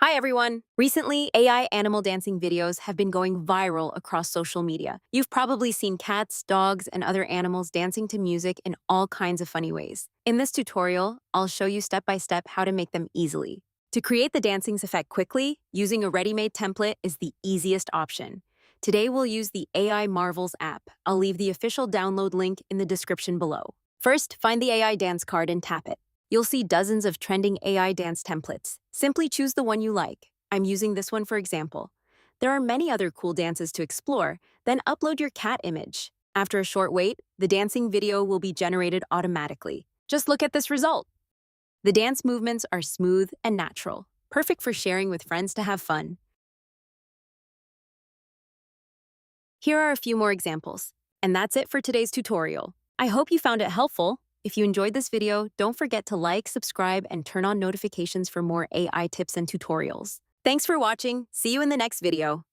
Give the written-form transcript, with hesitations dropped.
Hi everyone! Recently, AI animal dancing videos have been going viral across social media. You've probably seen cats, dogs, and other animals dancing to music in all kinds of funny ways. In this tutorial, I'll show you step by step how to make them easily. To create the dancing's effect quickly, using a ready-made template is the easiest option. Today we'll use the AI Marvels app. I'll leave the official download link in the description below. First, find the AI dance card and tap it. You'll see dozens of trending AI dance templates. Simply choose the one you like. I'm using this one for example. There are many other cool dances to explore, then upload your cat image. After a short wait, the dancing video will be generated automatically. Just look at this result. The dance movements are smooth and natural, perfect for sharing with friends to have fun. Here are a few more examples. And that's it for today's tutorial. I hope you found it helpful. If you enjoyed this video, don't forget to like, subscribe, and turn on notifications for more AI tips and tutorials. Thanks for watching. See you in the next video.